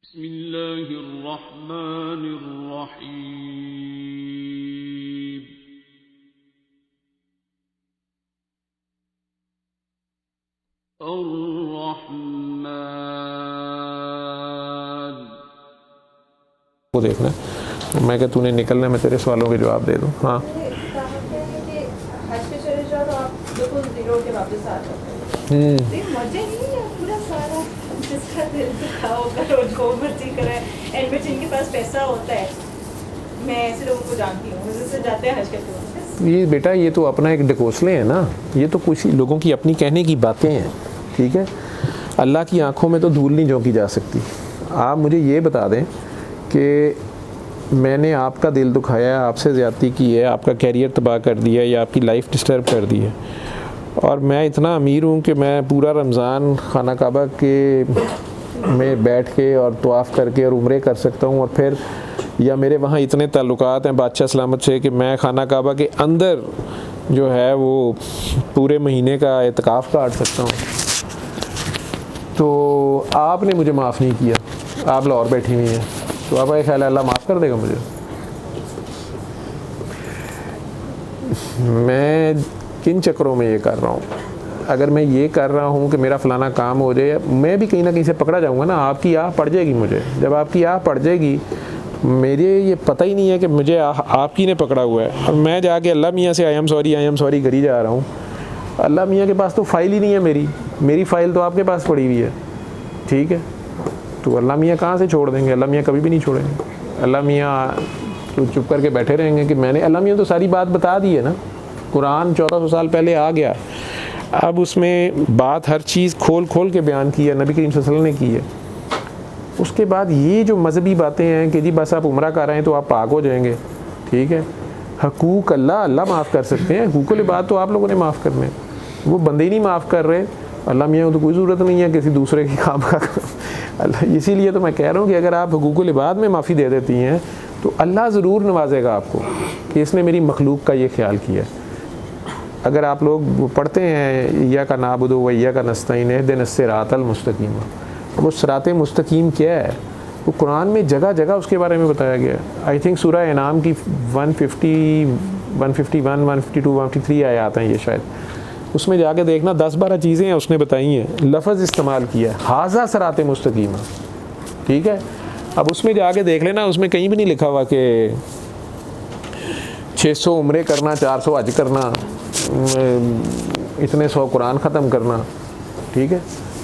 बिस्मिल्लाहिर्रहमानिर्रहीम। अर्रहमान। वो देखना मैं क्या तूने निकलना, मैं तेरे सवालों के जवाब दे दूँ। हाँ जिनके पास पैसा होता है, मैं ऐसे लोगों को जानती हूँ, जैसे जाते हैं हज करते। ये बेटा, ये तो अपना एक ढकोसले है ना, ये तो कुछ लोगों की अपनी कहने की बातें हैं, ठीक है। अल्लाह की आंखों में तो धूल नहीं झोंकी जा सकती। आप मुझे ये बता दें कि मैंने आपका दिल दुखाया, आपसे ज़्यादती की है, आपका कैरियर तबाह कर दिया या आपकी लाइफ डिस्टर्ब कर दी है, और मैं इतना अमीर हूँ कि मैं पूरा रमज़ान खाना काबा के में बैठ के और तवाफ़ करके और उम्रे कर सकता हूँ, और फिर या मेरे वहाँ इतने ताल्लुकात हैं बादशाह सलामत से कि मैं खाना काबा के अंदर जो है वो पूरे महीने का एतकाफ़ काट सकता हूँ। तो आपने मुझे माफ़ नहीं किया, आप लाहौर बैठी हुई हैं, तो आपका ख्याल है अल्लाह माफ़ कर देगा मुझे? मैं किन चक्करों में ये कर रहा हूँ? अगर मैं ये कर रहा हूँ कि मेरा फ़लाना काम हो जाए, मैं भी कहीं ना कहीं से पकड़ा जाऊँगा ना। आपकी आह पड़ जाएगी मुझे, जब आपकी आह पड़ जाएगी, मेरे ये पता ही नहीं है कि मुझे आपकी ने पकड़ा हुआ है, और मैं जाके अल्लाह मियाँ से आई एम सॉरी करी जा रहा हूँ। अल्लाह मियाँ के पास तो फ़ाइल ही नहीं है, मेरी फ़ाइल तो आपके पास पड़ी हुई है, ठीक है। तो अल्लाह मियाँ कहाँ से छोड़ देंगे? अल्लाह मियाँ कभी भी नहीं छोड़ेंगे। अल्लाह मियाँ तो चुप करके बैठे रहेंगे कि मैंने, अल्लाह मियाँ तो सारी बात बता दी है ना। कुरान 1400 साल पहले आ गया, अब उसमें बात हर चीज़ खोल खोल के बयान की है, नबी करीम सल्लल्लाहु अलैहि वसल्लम ने की है। उसके बाद ये जो मजहबी बातें हैं कि जी बस आप उम्रा कर रहे हैं तो आप पाक हो जाएंगे, ठीक है। हकूक़ अल्लाह माफ़ कर सकते हैं, हुकूक़ुल इबाद तो आप लोगों ने माफ़ करने, वो बंदे ही नहीं माफ़ कर रहे। अल्लाह मियाँ को तो कोई ज़रूरत नहीं है किसी दूसरे के काम का अल्लाह, इसीलिए तो मैं कह रहा हूँ कि अगर आप हुकूक़ुल इबाद में माफ़ी दे देती हैं तो अल्लाह ज़रूर नवाजेगा आपको कि इसने मेरी मखलूक का ये ख्याल किया। अगर आप लोग पढ़ते हैं या का नाबुदु व या का नस्तईन इहदिनस सिरातल मुस्तकीम, वो सिरात मुस्तकीम क्या है? वो कुरान में जगह जगह उसके बारे में बताया गया है। आई थिंक सूरह इनाम की 150, 151, 152, 153 आयत हैं ये शायद। उसमें जाके देखना 10-12 चीज़ें हैं उसने बताई हैं, लफ्ज़ इस्तेमाल किया है, हाज़ा सिरात मुस्तकीम, ठीक है। अब उसमें जाके देख लेना, उसमें कहीं भी नहीं लिखा हुआ कि 600 उम्रे करना, 400 हज करना, इतने 100 कुरान ख़त्म करना, ठीक है।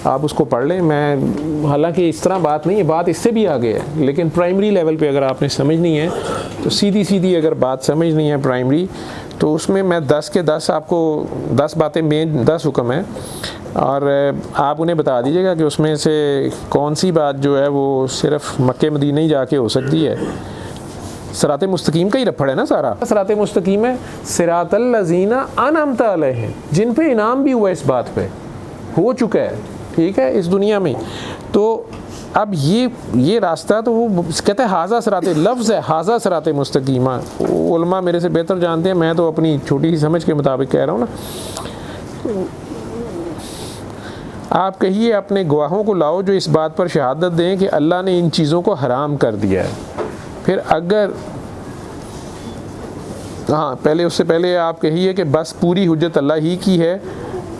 आप उसको पढ़ लें। मैं हालांकि इस तरह बात नहीं है, बात इससे भी आगे है, लेकिन प्राइमरी लेवल पे अगर आपने समझनी है तो सीधी अगर बात समझनी है प्राइमरी, तो उसमें मैं 10 के 10 आपको 10 बातें, मेन 10 हुक्म है, और आप उन्हें बता दीजिएगा कि उसमें से कौन सी बात जो है वो सिर्फ मक्के मदीने ही जाके हो सकती है। सिरात मुस्तकीम का ही रफड़ है ना सारा। सिरात मुस्तकीम है सिरातल लज़ीना अनअमत अलैहिम, जिन पे इनाम भी हुआ, इस बात पे हो चुका है, ठीक है, इस दुनिया में। तो अब ये रास्ता तो वो कहते हैं हाज़ा सिरात, लफ्ज़ है हाज़ा सिरात मुस्तकीमा। उलमा मेरे से बेहतर जानते हैं, मैं तो अपनी छोटी सी समझ के मुताबिक कह रहा हूँ ना। तो आप कहिए अपने गवाहों को लाओ जो इस बात पर शहादत दें कि अल्लाह ने इन चीज़ों को हराम कर दिया है। फिर अगर हाँ, पहले उससे पहले आप कहिए कि बस पूरी हुज्जत अल्लाह ही की है।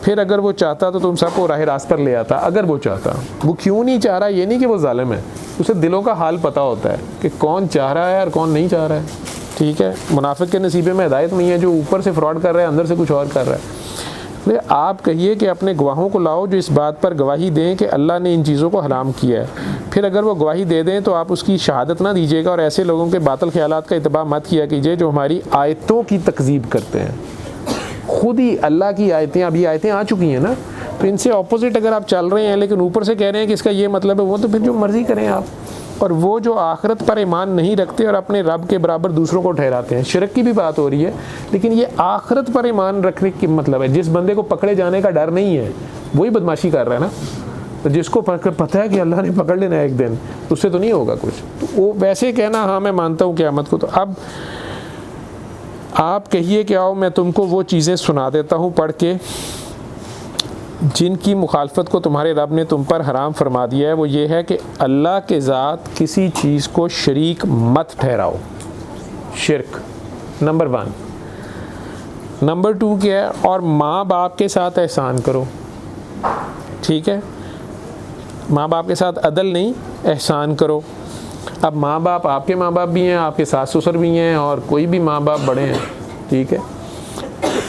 फिर अगर वो चाहता तो तुम सबको राह रास्त पर ले आता, अगर वो चाहता। वो क्यों नहीं चाह रहा, ये नहीं कि वो जालिम है, उसे दिलों का हाल पता होता है कि कौन चाह रहा है और कौन नहीं चाह रहा है, ठीक है। मुनाफिक के नसीबे में हिदायत नहीं है, जो ऊपर से फ्रॉड कर रहा है अंदर से कुछ और कर रहा है। तो आप कहिए कि अपने गवाहों को लाओ जो इस बात पर गवाही दें कि अल्लाह ने इन चीज़ों को हराम किया है। फिर अगर वो गवाही दे दें तो आप उसकी शहादत ना दीजिएगा, और ऐसे लोगों के बातिल ख्यालात का इत्बा मत किया कीजिए जो हमारी आयतों की तकज़ीब करते हैं। खुद ही अल्लाह की आयतें, अभी आयतें आ चुकी हैं ना, तो इनसे ऑपोजिट अगर आप चल रहे हैं लेकिन ऊपर से कह रहे हैं कि इसका ये मतलब है वो, तो फिर जो मर्ज़ी करें आप। और वो जो आखिरत पर ईमान नहीं रखते और अपने रब के बराबर दूसरों को ठहराते हैं, शिरक की भी बात हो रही है, लेकिन ये आखिरत पर ईमान रखने की मतलब है। जिस बंदे को पकड़े जाने का डर नहीं है वही बदमाशी कर रहा है ना। तो जिसको पता है कि अल्लाह ने पकड़ लेना है एक दिन, उससे तो नहीं होगा कुछ। तो वो वैसे कहना हाँ मैं मानता हूँ क़यामत को। तो अब आप कहिए कि आओ मैं तुमको वो चीज़ें सुना देता हूँ पढ़ के जिनकी मुखालफत को तुम्हारे रब ने तुम पर हराम फरमा दिया है वो ये है कि अल्लाह के ज़ात किसी चीज़ को शरीक मत ठहराओ, शिरक नंबर 1। नंबर 2 क्या है, और माँ बाप के साथ एहसान करो, ठीक है, माँ बाप के साथ अदल नहीं, एहसान करो। अब माँ बाप, आपके माँ बाप भी हैं, आपके सास ससुर भी हैं, और कोई भी माँ बाप बड़े हैं, ठीक है,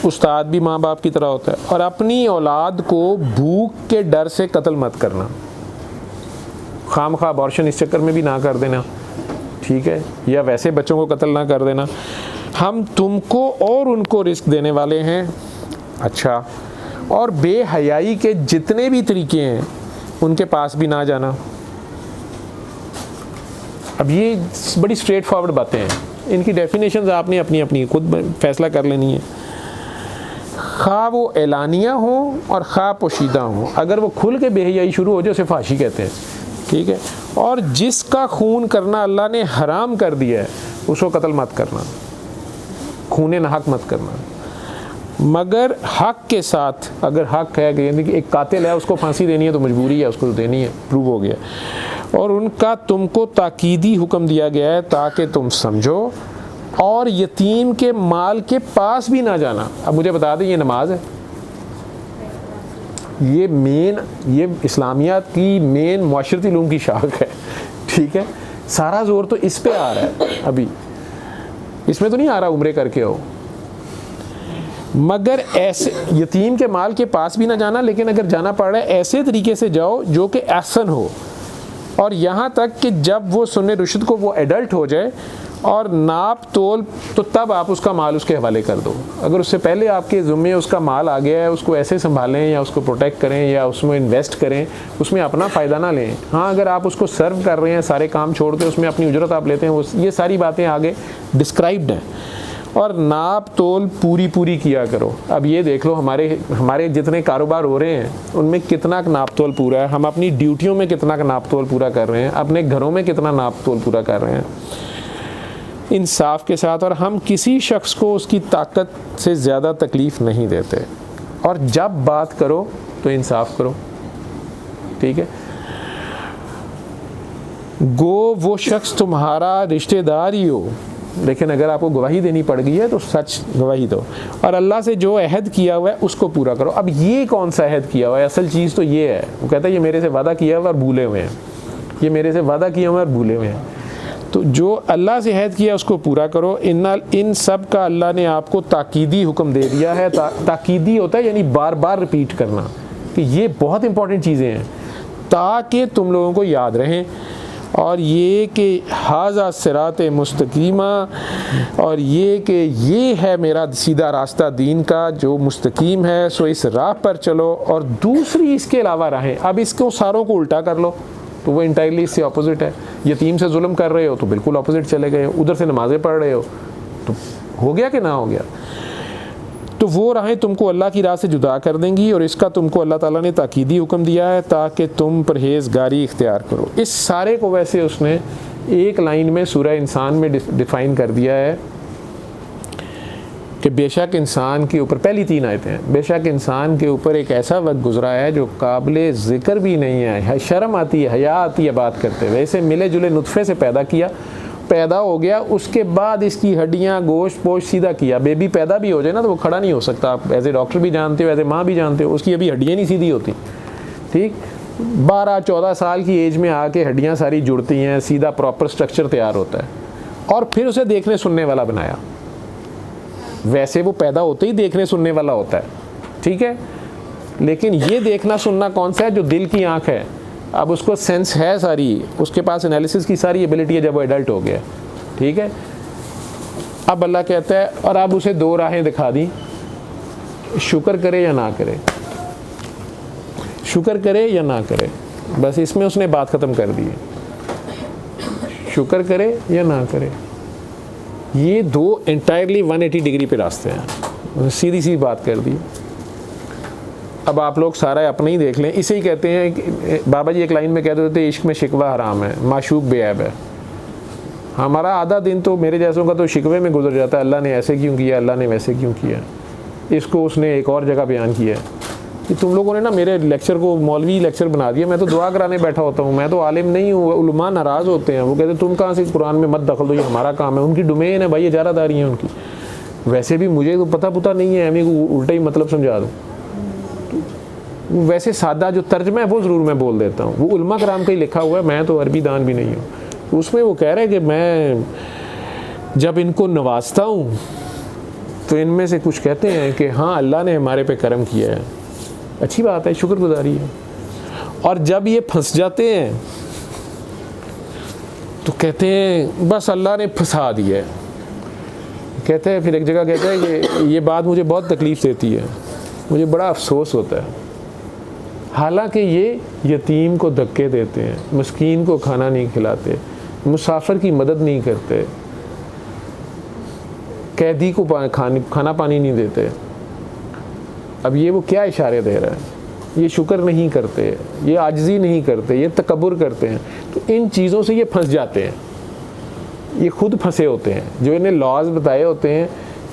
उस्ताद भी माँ बाप की तरह होता है। और अपनी औलाद को भूख के डर से कत्ल मत करना, खामखा अबॉर्शन इस चक्कर में भी ना कर देना, ठीक है, या वैसे बच्चों को कत्ल ना कर देना। हम तुमको और उनको रिस्क देने वाले हैं, अच्छा, और बेहयाई के जितने भी तरीके हैं उनके पास भी ना जाना। अब ये बड़ी स्ट्रेट फॉरवर्ड बातें हैं, इनकी डेफिनेशंस आपने अपनी अपनी खुद फैसला कर लेनी है। खा वो एलानिया हो और खा पोशीदा हो, अगर वो खुल के बेहयाई शुरू हो जाए उसे फाशी कहते हैं, ठीक है। और जिसका खून करना अल्लाह ने हराम कर दिया है उसको कत्ल मत करना, खून नाहक मत करना, मगर हक के साथ। अगर हक है कि एक कातिल है उसको फांसी देनी है तो मजबूरी है, उसको तो देनी है, प्रूव हो गया। और उनका तुमको ताकीदी हुक्म दिया गया है ताकि तुम समझो, और यतीम के माल के पास भी ना जाना। अब मुझे बता दें, ये नमाज है, ये मेन, ये इस्लामियात की मेन मुआशरती उलूम की शाख है, ठीक है। सारा जोर तो इस पे आ रहा है, अभी इसमें तो नहीं आ रहा उम्रे करके हो। मगर ऐसे यतीम के माल के पास भी ना जाना, लेकिन अगर जाना पड़ रहा है ऐसे तरीके से जाओ जो कि एहसन हो, और यहाँ तक कि जब वो सुन्ने रुशद को वो एडल्ट हो जाए और नाप तोल, तो तब आप उसका माल उसके हवाले कर दो। अगर उससे पहले आपके ज़िम्मे उसका माल आ गया है, उसको ऐसे संभालें या उसको प्रोटेक्ट करें या उसमें इन्वेस्ट करें, उसमें अपना फ़ायदा ना लें। हाँ, अगर आप उसको सर्व कर रहे हैं, सारे काम छोड़ के उसमें अपनी उजरत आप लेते हैं, ये सारी बातें आगे डिस्क्राइब्ड हैं। और नाप तोल पूरी किया करो। अब ये देख लो, हमारे जितने कारोबार हो रहे हैं उनमें कितना नाप तोल पूरा है, हम अपनी ड्यूटियों में कितना नाप तोल पूरा कर रहे हैं, अपने घरों में कितना नाप तोल पूरा कर रहे हैं इंसाफ के साथ। और हम किसी शख्स को उसकी ताकत से ज़्यादा तकलीफ़ नहीं देते। और जब बात करो तो इंसाफ करो, ठीक है। गो वो शख्स तुम्हारा रिश्तेदार ही हो, लेकिन अगर आपको गवाही देनी पड़ गई है तो सच गवाही दो। और अल्लाह से जो अहद किया हुआ है उसको पूरा करो। अब ये कौन सा अहद किया हुआ है? असल चीज़ तो ये है, वो कहता है ये मेरे से वादा किया हुआ और भूले हुए हैं, ये मेरे से वादा किया हुआ और भूले हुए हैं। तो जो अल्लाह से अहद किया उसको पूरा करो। इन सब का अल्लाह ने आपको ताकीदी हुक्म दे दिया है। ताकीदी होता है यानी बार बार रिपीट करना, कि ये बहुत इंपॉर्टेंट चीज़ें हैं ताकि तुम लोगों को याद रहें। और ये कि हाज़ा सिरात मुस्तकीमा, और ये कि ये है मेरा सीधा रास्ता दीन का जो मुस्तकीम है, सो इस राह पर चलो। और दूसरी इसके अलावा राहें, अब इसको सारों को उल्टा कर लो तो वो इंटायरली इससे ऑपोजिट है। यतीम से जुल्म कर रहे हो तो बिल्कुल ऑपोजिट चले गए, उधर से नमाज़ें पढ़ रहे हो तो हो गया कि ना हो गया। तो वो राहें तुमको अल्लाह की राह से जुदा कर देंगी। और इसका तुमको अल्लाह ताला ने ताकीदी हुक्म दिया है ताकि तुम परहेज़गारी इख्तियार करो। इस सारे को वैसे उसने एक लाइन में सूरह इंसान में डिफ़ाइन कर दिया है कि बेशक इंसान के ऊपर, पहली 3 आयतें हैं, बेशक इंसान के ऊपर एक ऐसा वक्त गुजरा है जो काबिल ज़िक्र भी नहीं है, शर्म आती है, हया आती है बात करते हुए। इसे मिले जुले नुतफ़े से पैदा हो गया, उसके बाद इसकी हड्डियाँ गोश्त पोश सीधा किया। बेबी पैदा भी हो जाए ना तो वो खड़ा नहीं हो सकता, आप एज ए डॉक्टर भी जानते हो, एज ए माँ भी जानते हो, उसकी अभी हड्डियाँ नहीं सीधी होती, ठीक। 12-14 साल की एज में आके हड्डियाँ सारी जुड़ती हैं, सीधा प्रॉपर स्ट्रक्चर तैयार होता है, और फिर उसे देखने सुनने वाला बनाया। वैसे वो पैदा होते ही देखने सुनने वाला होता है, ठीक है, लेकिन ये देखना सुनना कौन सा है? जो दिल की आँख है। अब उसको सेंस है सारी, उसके पास एनालिसिस की सारी एबिलिटी है जब वो एडल्ट हो गया, ठीक है। अब अल्लाह कहता है, और अब उसे 2 राहें दिखा दी, शुक्र करे या ना करे, शुक्र करे या ना करे, बस इसमें उसने बात ख़त्म कर दी है, शुक्र करे या ना करे। ये 2 इंटायरली 180 डिग्री पे रास्ते हैं, सीधी सी बात कर दी। अब आप लोग सारा अपने ही देख लें, इसे ही कहते हैं कि बाबा जी एक लाइन में कह देते इश्क में शिकवा हराम है, माशूक बेऐब है। हमारा आधा दिन तो मेरे जैसों का तो शिकवे में गुजर जाता है, अल्लाह ने ऐसे क्यों किया, अल्लाह ने वैसे क्यों किया। इसको उसने एक और जगह बयान किया है कि तुम लोगों ने ना मेरे लेक्चर को मौलवी लेक्चर बना दिया, मैं तो दुआ कराने बैठा होता हूँ, मैं तो आलिम नहीं हूँ। उलमा नाराज़ होते हैं, वो कहते तुम कहाँ से कुरान में मत दखल दो, ये हमारा काम है। उनकी डोमेन है भाई, इजारादारी है उनकी। वैसे भी मुझे तो पता नहीं है, मैं उल्टा ही मतलब समझा दूँ। वैसे सादा जो तर्जमा है वो ज़रूर मैं बोल देता हूँ, वो उलमा कराम का ही लिखा हुआ है, मैं तो अरबी दान भी नहीं हूँ। उसमें वो कह रहे हैं कि मैं जब इनको नवाजता हूँ तो इनमें से कुछ कहते हैं कि हाँ अल्लाह ने हमारे पे करम किया है, अच्छी बात है, शुक्रगुजारी है। और जब ये फंस जाते हैं तो कहते हैं बस अल्लाह ने फंसा दिया है। कहते हैं, फिर एक जगह कहते हैं कि ये बात मुझे बहुत तकलीफ़ देती है, मुझे बड़ा अफसोस होता है। हालांकि ये यतीम को धक्के देते हैं, मस्कीन को खाना नहीं खिलाते, मुसाफिर की मदद नहीं करते, कैदी को खाना पानी नहीं देते। अब ये वो क्या इशारे दे रहा है? ये शुक्र नहीं करते, ये आजिज़ी नहीं करते, ये तकब्बुर करते हैं। तो इन चीज़ों से ये फंस जाते हैं, ये खुद फंसे होते हैं। जो इन्हें लॉज बताए होते हैं,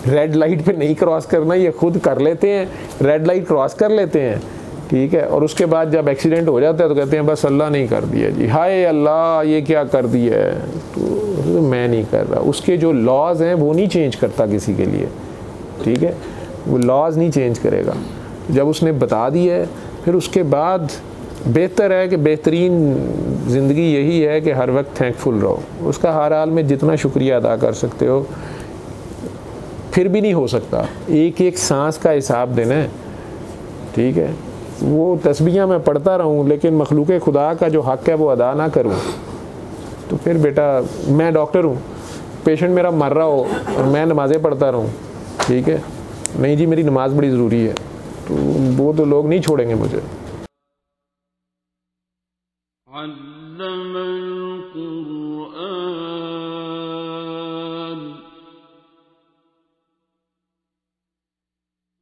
रेड लाइट पे नहीं क्रॉस करना, ये खुद कर लेते हैं, रेड लाइट क्रॉस कर लेते हैं, ठीक है। और उसके बाद जब एक्सीडेंट हो जाता है तो कहते हैं बस अल्लाह नहीं कर दिया जी, हाय अल्लाह ये क्या कर दिया है। तो मैं नहीं कर रहा, उसके जो लॉज हैं वो नहीं चेंज करता किसी के लिए, ठीक है, वो लॉज नहीं चेंज करेगा। जब उसने बता दिया है, फिर उसके बाद बेहतर है कि बेहतरीन ज़िंदगी यही है कि हर वक्त थैंकफुल रहो, उसका हर हाल में जितना शुक्रिया अदा कर सकते हो। फिर भी नहीं हो सकता, एक एक सांस का हिसाब देना है, ठीक है। वो तस्बीहां मैं पढ़ता रहूं लेकिन मखलूक खुदा का जो हक़ है वो अदा ना करूं, तो फिर बेटा मैं डॉक्टर हूं, पेशेंट मेरा मर रहा हो और मैं नमाज़ें पढ़ता रहूं, ठीक है, नहीं जी मेरी नमाज बड़ी ज़रूरी है, तो वो तो लोग नहीं छोड़ेंगे मुझे।